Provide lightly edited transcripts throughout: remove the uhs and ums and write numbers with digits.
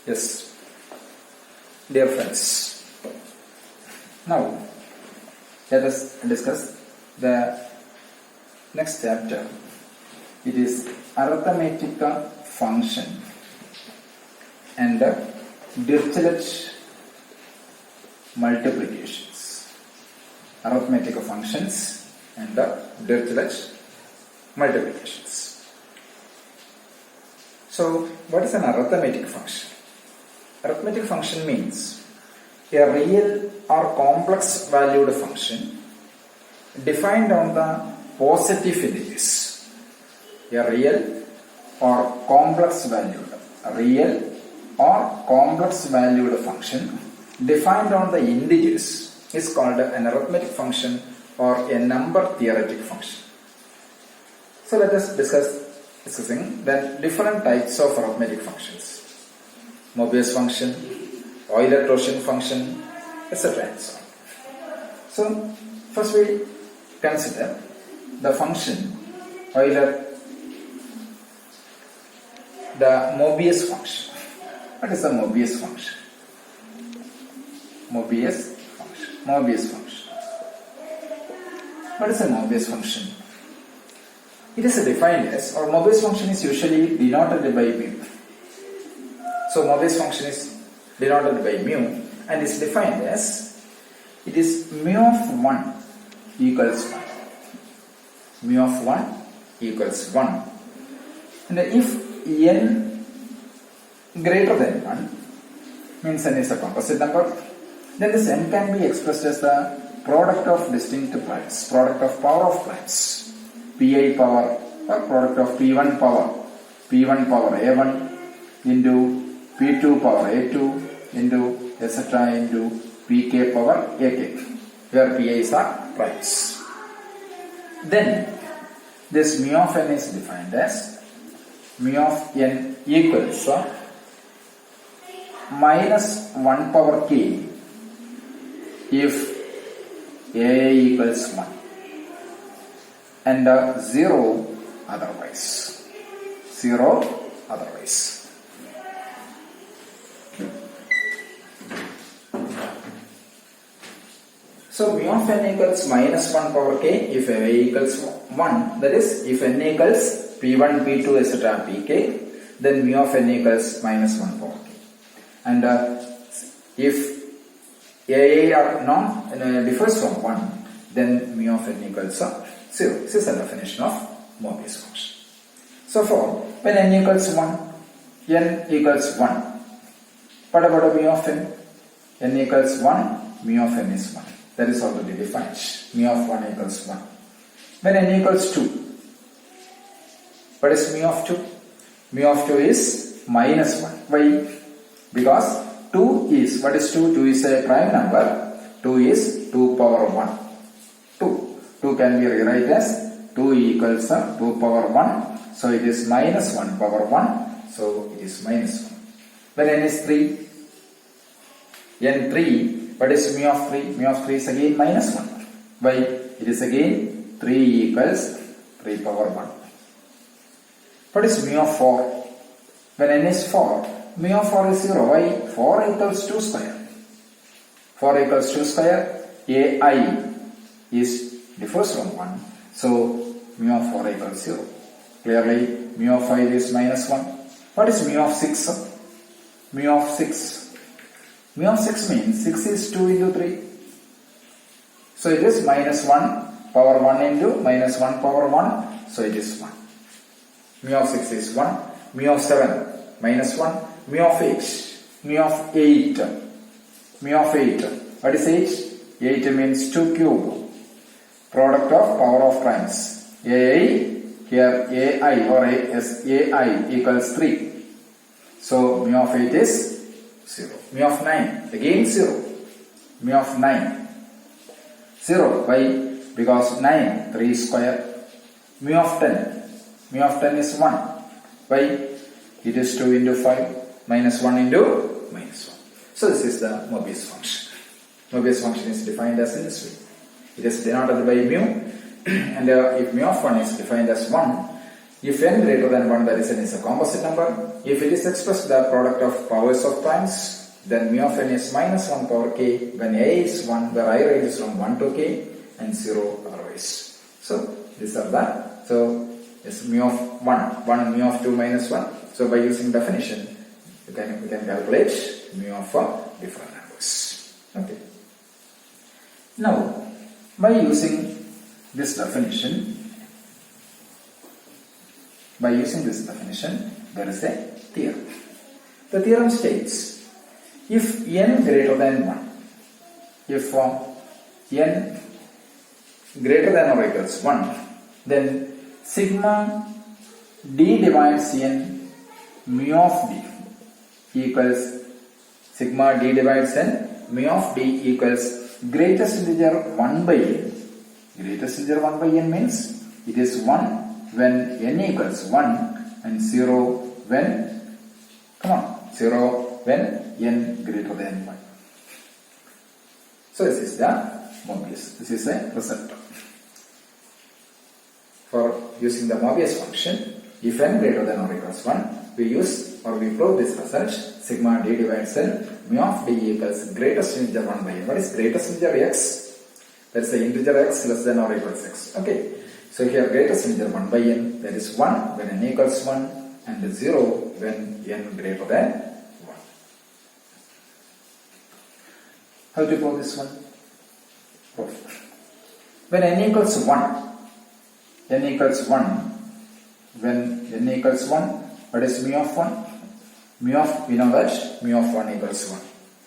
Yes, dear friends, now let us discuss the next chapter. It is arithmetic function and Dirichlet multiplications. Arithmetic functions and Dirichlet multiplications. So, what is an arithmetic function? Arithmetic function means a real or complex valued function defined on the positive integers. A real or complex valued function defined on the integers is called an arithmetic function or a number theoretic function. So let us discussing the different types of arithmetic functions. Mobius function, Euler-Trojan function, etc. So first we consider the function the Mobius function. What is the Mobius function? Mobius function. What is a Mobius function? It is defined as, or Mobius function is usually denoted by mu. So Mobius function is denoted by mu and is defined as, it is mu of 1 equals 1. Mu of 1 equals 1. And if n greater than 1, means n is a composite number, then this n can be expressed as the product of distinct primes, product of power of primes, pi power or product of p1 power a1 into p2 power a2 into etc. into pk power ak, where pi's are primes. Then this mu of n is defined as mu of n equals minus 1 power k if a equals 1 and 0 otherwise. So mu of n equals minus 1 power k if a equals 1, that is if n equals p1, p2, etc. pk, then mu of n equals minus 1 power k. And if a or non differs from 1, then mu of n equals 0. This is the definition of Mobius function. So for when n equals 1, n equals 1, what about mu of n? N equals 1, mu of n is 1. That is already defined. Mu of 1 equals 1. When n equals 2, what is mu of 2? Mu of 2 is minus 1. Why? Because 2 is, what is 2? 2 is a prime number. 2 is 2 power 1. 2 can be rewritten as 2 equals 2 power 1. So it is minus 1 power 1. So it is minus 1. When n is 3, n 3, what is mu of 3? Mu of 3 is again minus 1. Why? It is again 3 equals 3 power 1. What is mu of 4? When n is 4, mu of 4 is 0. Why? 4 equals 2 square. 4 equals 2 square. ai differs from 1. So mu of 4 equals 0. Clearly, mu of 5 is minus 1. What is mu of 6? Mu of 6. Mu of 6 means 6 is 2 into 3. So it is minus 1 power 1 into minus 1 power 1. So it is 1. Mu of 6 is 1. Mu of 7 minus 1. Mu of 8. Mu of 8. Mu of 8. What is 8? 8 means 2 cube. Product of power of primes. ai, here ai or ai equals 3. So mu of 8 is 0. Mu of 9, again 0. Mu of 9, 0. Why? Because 9, 3 square. Mu of 10 is 1. Why? It is 2 into 5 minus 1 into minus 1. So this is the Mobius function. Mobius function is defined as in this way. It is denoted by mu and if mu of 1 is defined as 1, If n greater than 1, that is n is a composite number. If it is expressed the product of powers of primes, then mu of n is minus 1 power k when a is 1, where I ranges from 1 to k and 0 otherwise. So these are the, so it's mu of 1, mu of 2 minus 1. So by using definition, we can calculate mu of different numbers. Okay. Now, by using this definition, there is a theorem. The theorem states, if n greater than 1, if n greater than or equals 1, then sigma d divides n mu of d equals sigma d divides n mu of d equals greatest integer 1 by n. Greatest integer 1 by n means it is 1 when n equals 1 and 0 when, 0 when n greater than 1. So this is the Mobius. This is a result. For using the Mobius function, if n greater than or equals 1, we use or we prove this result, sigma d divides n mu of d equals greatest integer 1 by n. What is greatest integer? X. Let's say integer x less than or equals x. Okay. So here greatest integer 1 by n, that is 1 when n equals 1 and 0 when n greater than 1. How to prove this one? Proof. When n equals 1, when n equals 1, what is mu of 1? Mu of, we know that mu of 1 equals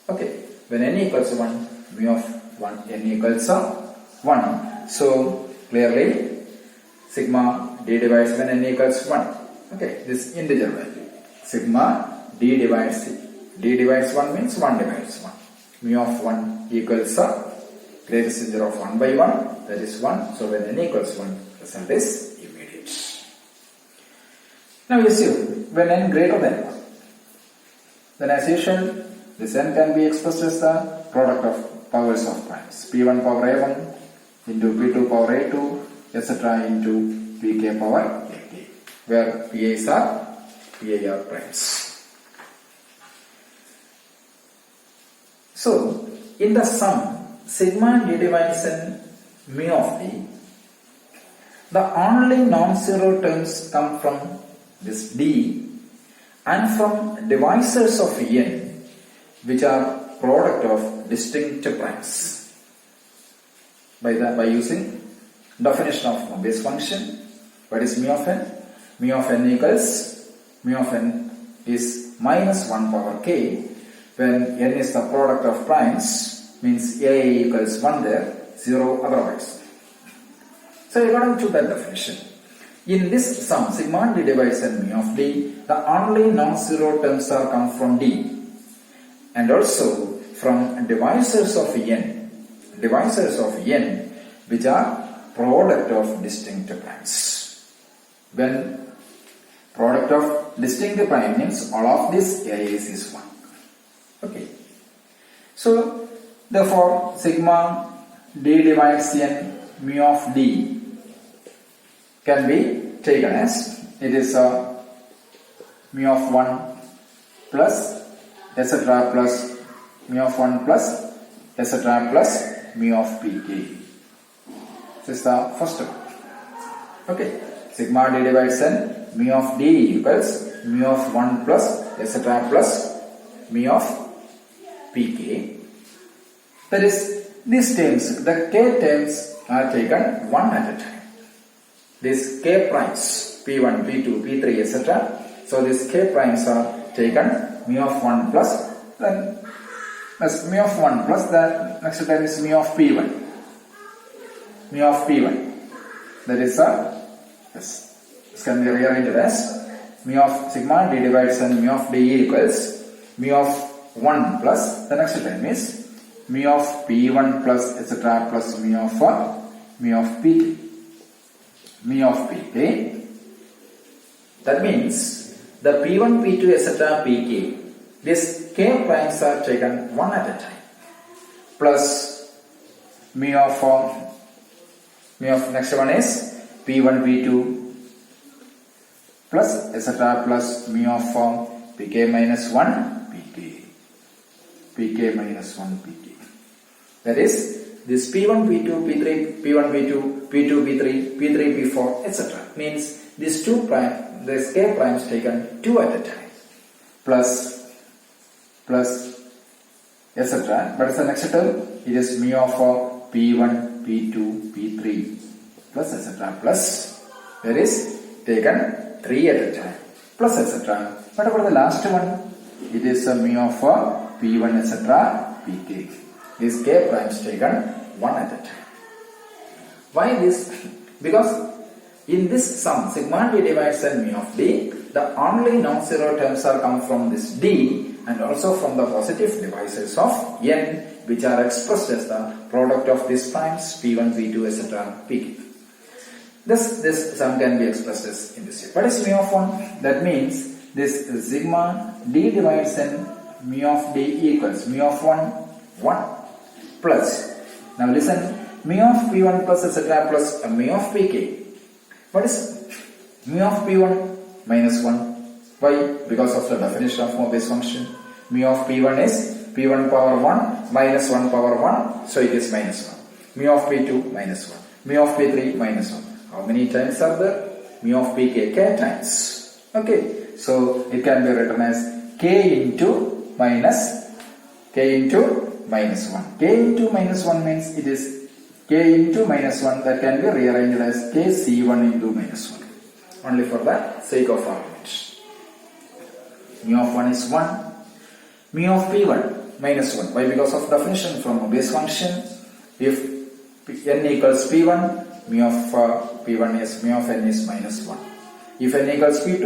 1. Okay. When n equals 1, mu of 1, n equals 1. So clearly, sigma d divides when n equals 1. Okay, this integer value. Sigma d divides 1 means 1 divides 1. Mu of 1 equals greatest integer of 1 by 1, that is 1. So when n equals 1, result is immediate. Now assume when n greater than 1, then as usual, this n can be expressed as the product of powers of primes. P1 power a1 into P2 power a2, etc. into pk power ak, where pa's are par primes. So, in the sum, sigma d divides n mu of d, the only non-zero terms come from this d and from divisors of n, which are product of distinct primes. By using definition of Mobius function, what is mu of n? Mu of n is minus 1 power k when n is the product of primes, means a equals 1 there, 0 otherwise. So according to that definition, in this sum, sigma d divides n mu of d, the only non-zero terms are come from d and also from divisors of n, which are product of distinct primes. When product of distinct prime means all of this a's is 1. Okay. So therefore sigma d divides n mu of d can be taken as it is mu of 1 plus etc. plus mu of 1 plus etc. plus mu of pk. This is the first one. Okay. Sigma d divides n mu of d equals mu of 1 plus etc. plus mu of pk. That is, these terms, the k terms are taken one at a time. These k primes, p1, p2, p3, etc. So these k primes are taken mu of 1 plus, then as mu of 1 plus, the next term is mu of p1. Mu of p1. That is this can be rearranged as mu of sigma d divides n mu of d equals mu of 1 plus, the next term is mu of p1 plus etc. plus mu of pk. Mu of pk. That means the p1, p2, etc. pk, these k primes are taken one at a time, plus mu of next one is p1, p2, plus etc. plus mu of pk minus 1 pk minus 1 pk. That is, this p1, p2, p3, p1, p2, p2, p3, p3, p4, etc. means these two prime, this k primes taken two at a time, plus etc. But as the next term, it is mu of p1, p2, p3 plus etc. plus, that is taken 3 at a time, plus etc. But about the last one, it is a mu of p1 etc. pk. These k primes taken one at a time. Why this? Because in this sum, sigma d divides n mu of d, the only non-zero terms are come from this d and also from the positive divisors of n, which are expressed as the product of these primes p1, p2, etc. pk. This sum can be expressed as in this way. What is mu of 1? That means this sigma d divides n mu of d equals mu of 1, 1 plus, now listen, mu of p1 plus etc. plus mu of pk. What is mu of p1? Minus 1. Why? Because of the definition of Mobius function. Mu of p1 is p1 power 1 minus 1 power 1, so it is minus 1. Mu of p2 minus 1. Mu of p3 minus 1. How many times are there? Mu of pk, k times. Okay, so it can be written as k into minus 1. K into minus 1 means it is k into minus 1, that can be rearranged as kc1 into minus 1. Only for the sake of argument. Mu of 1 is 1. Mu of p1 minus 1. Why? Because of definition from Mobius function. If n equals p1, mu of p1 is mu of n is minus 1. If n equals p2,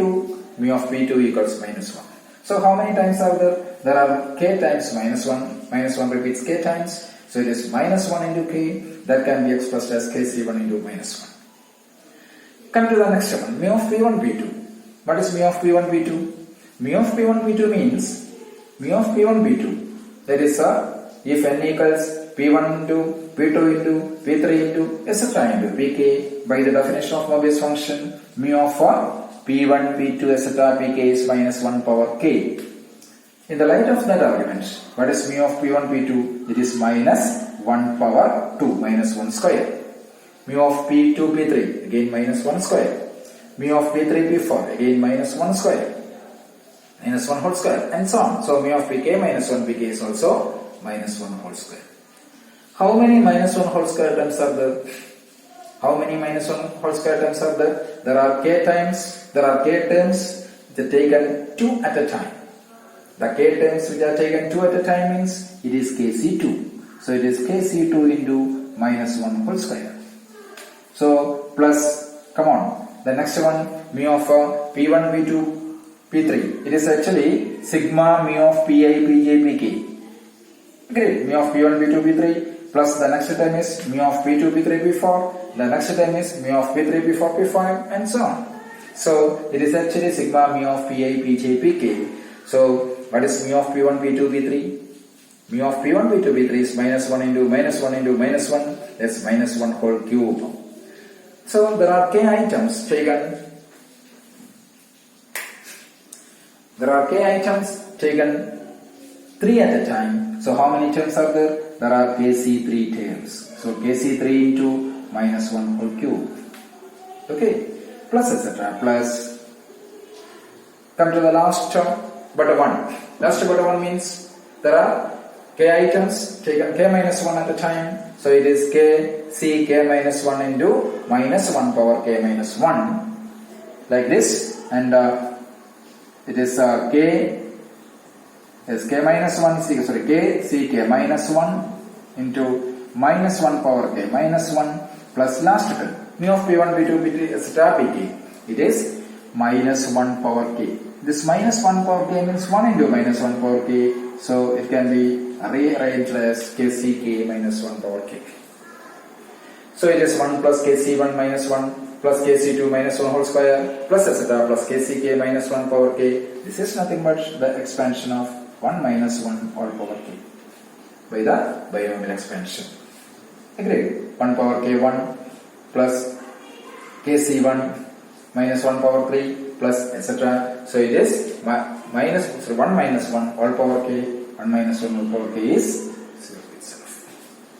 mu of p2 equals minus 1. So how many times are there? There are k times minus 1. Minus 1 repeats k times. So it is minus 1 into k, that can be expressed as kc1 into minus 1. Come to the next one, mu of p1, p2. What is mu of p1, p2? Mu of p1, p2 means mu of p1, p2. That is, if n equals p1 into p2 into p3 into etc. into pk, by the definition of Mobius function, mu of p1, p2, etc. pk is minus 1 power k. In the light of that argument, what is mu of p1, p2? It is minus 1 power 2, minus 1 square. Mu of p2, p3, again minus 1 square. Mu of p3, p4, again minus 1 square. Minus 1 whole square, and so on. So mu of pk minus 1 pk is also minus 1 whole square. How many minus 1 whole square terms are there? How many minus 1 whole square terms are there? There are k terms that are taken 2 at a time. The k terms which are taken 2 at a time means it is kc2. So it is kc2 into minus 1 whole square. So plus, come on, the next one, mu of p1, p2, p3. It is actually sigma mu of pi, pj, pk. Great, mu of p1, p2, p3 plus the next term is mu of p2, p3, p4. The next term is mu of p3, p4, p5 and so on. So it is actually sigma mu of pi, pj, pk. So what is mu of p1, p2, p3? Mu of p1, p2, p3 is minus 1 into minus 1 into minus 1. That's minus 1 whole cube. So there are k items taken. There are k items taken 3 at a time. So how many terms are there? There are kc3 terms. So kc3 into minus 1 whole cube. Okay. Plus etc. Plus. Come to the last term. But 1. Last but 1 means there are k items taken k minus 1 at a time. So it is k c k minus 1 into minus 1 power k minus 1 like this, and it is k minus 1 k c k minus 1 into minus 1 power k minus 1 plus last term mu of p1, p2, p3 etc. pk. It is minus 1 power k. This minus 1 power k means 1 into minus 1 power k, so it can be rearranged as kck minus 1 power k. So it is 1 plus kc1 minus 1 plus kc2 minus 1 whole square plus etc. plus kck minus 1 power k. This is nothing but the expansion of 1 minus 1 all power k by the binomial expansion. Agreed? 1 power k1 plus kc1 minus 1 power 3 plus etc. So it is minus 1 minus 1 all power k, 1 minus 1 all power k is 0 itself.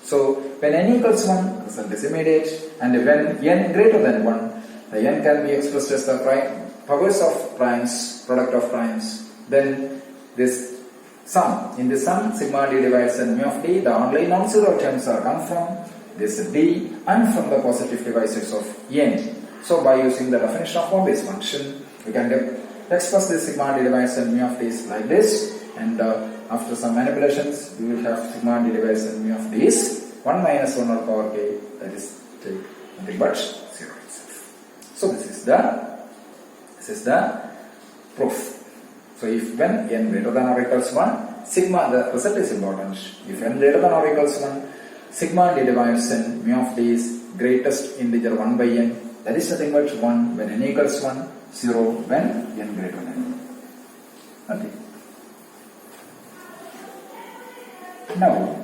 So when n equals 1, result is immediate, and when n greater than 1, the n can be expressed as the powers of primes, product of primes. Then this sum, in this sum, sigma d divides n mu of d, the only non-zero terms are come from this d and from the positive divisors of n. So by using the definition of Mobius function, we can express this sigma d divides n mu of d is like this, and after some manipulations, we will have sigma d divides n mu of d is 1 minus 1 all power k, that is nothing but 0 itself. So this is the proof. So if when n greater than or equals 1, sigma, the result is important. If n greater than or equals 1, sigma d divides n mu of d is greatest integer 1 by n, that is nothing but 1 when n equals 1, 0 when n greater than 1. Okay. Now,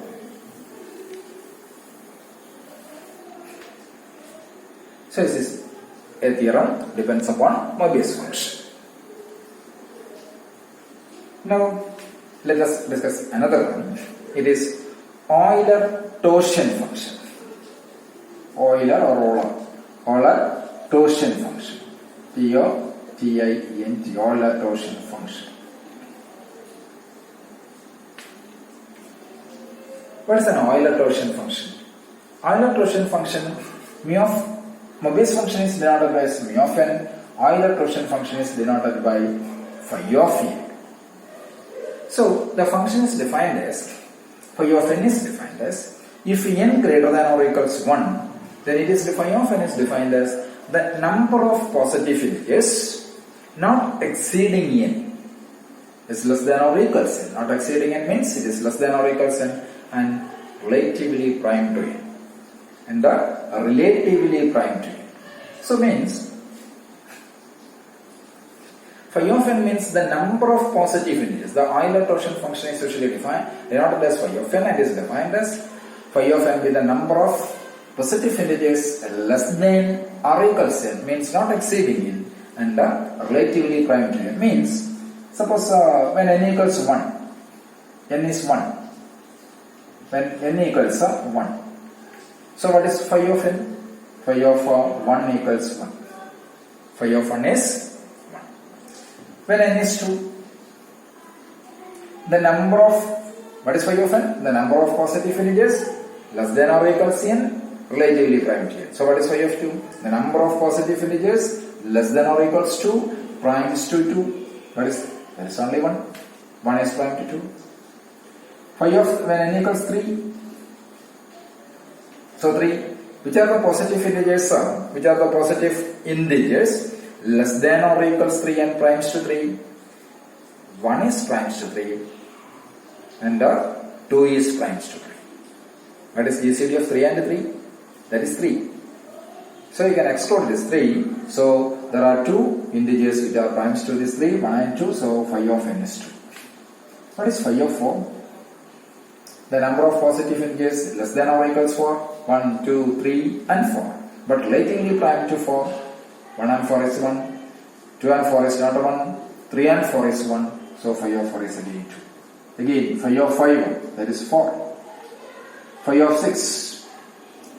so this is a theorem depends upon Mobius function. Now, let us discuss another one. It is Euler-Torsion function. Euler Torsion function. T-O-T-I-E-N-T, Euler-Torsion function. What is an Euler-Torsion function? Euler-Torsion function, mu of Mobius function is denoted by mu of n. Euler-Torsion function is denoted by phi of n. So the function is defined as, phi of n is defined as, if n greater than or equals 1, then it is the phi of n is defined as the number of positive integers not exceeding n is less than or equals n. Not exceeding n means it is less than or equals n and relatively prime to n. And the relatively prime to n. So means phi of n means the number of positive integers. The Euler-Torsion function is usually defined denoted as phi of n and is defined as phi of n with the number of positive integers less than or equals n, means not exceeding n, and relatively prime to n means, suppose when n equals 1, n is 1, when n equals 1. So what is phi of n? Phi of 1 equals 1. Phi of 1 is 1. When n is 2, the number of, what is phi of n? The number of positive integers less than or equals n, relatively prime to n. So what is phi of 2? The number of positive integers less than or equals 2, primes to 2. What is? There is only 1. 1 is prime to 2. Phi of when n equals 3. So 3. Which are the positive integers? Which are the positive integers less than or equals 3 and primes to 3? 1 is primes to 3 and 2 is primes to 3. What is GCD of 3 and 3? That is 3. So you can exclude this 3. So there are 2 integers which are primes to this 3, 1 and 2. So phi of n is 2. What is phi of 4? The number of positive integers less than or equals 4. 1, 2, 3 and 4. But relatively prime to 4. 1 and 4 is 1. 2 and 4 is not 1. 3 and 4 is 1. So phi of 4 is again 2. Again phi of 5, that is 4. Phi of 6.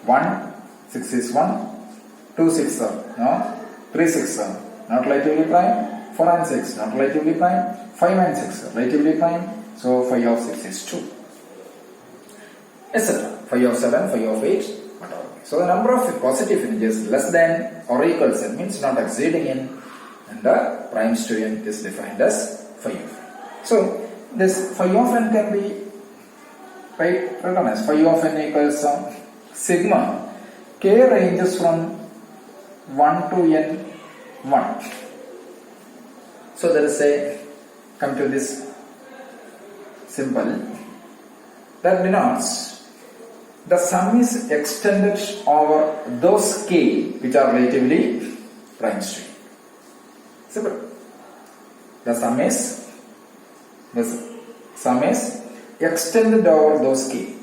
1, 6 is 1. 2, 6 no. 3, 6 not relatively prime. 4 and 6 not relatively prime. 5 and 6 relatively prime. So phi of 6 is 2. Etc. Phi of 7, phi of 8, whatever. So the number of positive integers less than or equals n means not exceeding n, and the primes to n is defined as phi of n. So this phi of n can be written as phi of n equals sigma k ranges from 1 to n 1. So there is a, come to this symbol that denotes the sum is extended over those k which are relatively prime to n. Simple. The sum is extended over those k.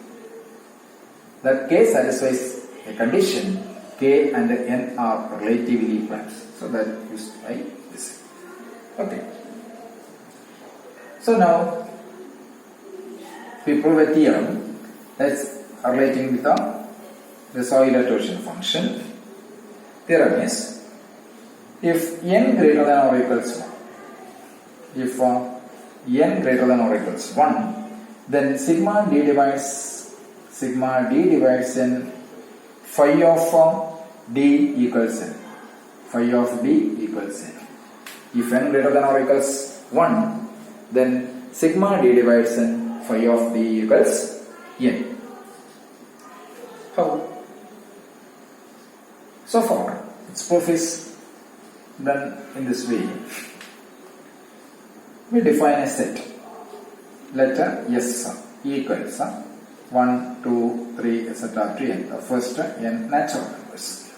That k satisfies a condition k and n are relatively prime. So that is by this. Okay. So now we prove a theorem that's relating with the Euler torsion function. Theorem is, if n greater than or equals 1, if n greater than or equals 1, then sigma d divides in phi of d equals n. Phi of d equals n. If n greater than or equals 1, then sigma d divides in phi of d equals n. How? So far, its proof is done in this way. We define a set. Let S equals 1, 2, 3, etc. to n, the first n natural numbers.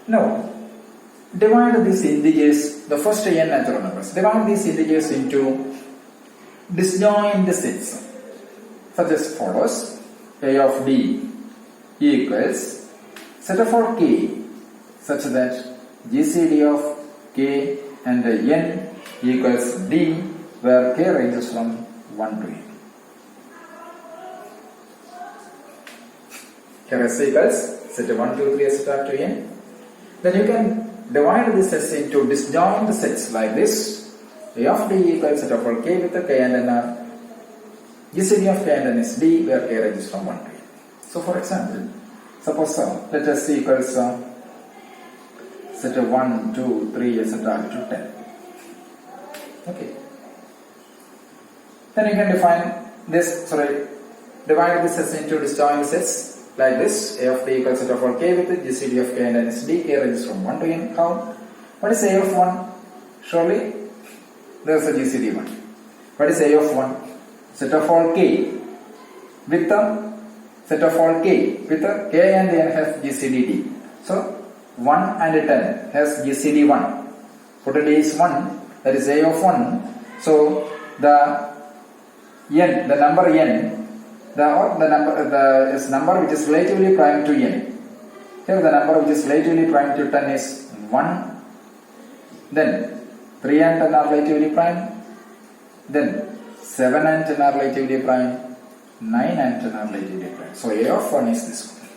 Now, divide these integers, the first n natural numbers, divide these integers into disjoint sets, such as follows. A of d equals set of all k, such that GCD of k and n equals d, where k ranges from 1 to n. Here S equals set 1, 2, 3, etc. to n. Then you can divide this S into disjoint sets like this. A of d equals set of all k with k and n are GCD of k and n is d, where k ranges from 1 to n. So for example, suppose let us equals set 1, 2, 3, etc. to 10. Okay. Then you can divide this S into disjoint sets like this. A of d equals set of all k with GCD of k and n is d, k ranges from 1 to n. How? What is A of 1? Surely there is a GCD 1. What is A of 1? Set of all k with set of all k with k and n has GCD d. So 1 and 10 has GCD 1. Put d is 1, that is A of 1. So the number n, the number which is relatively prime to n. Here the number which is relatively prime to 10 is 1. Then 3 and 10 are relatively prime. Then 7 and 10 are relatively prime. 9 and 10 are relatively prime. So A of 1 is this one.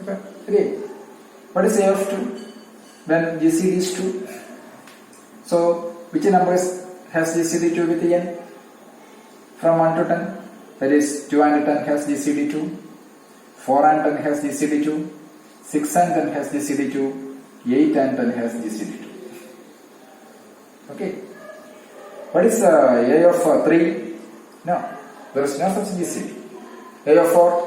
Okay. Again, what is A of 2? When GCD is 2. So which numbers has GCD 2 with n? From 1 to 10. That is 2 and 10 has GCD 2. 4 and 10 has GCD 2. 6 and 10 has GCD 2. 8 and 10 has GCD 2. Okay. What is A of 3? No. There is no such GCD. A of 4?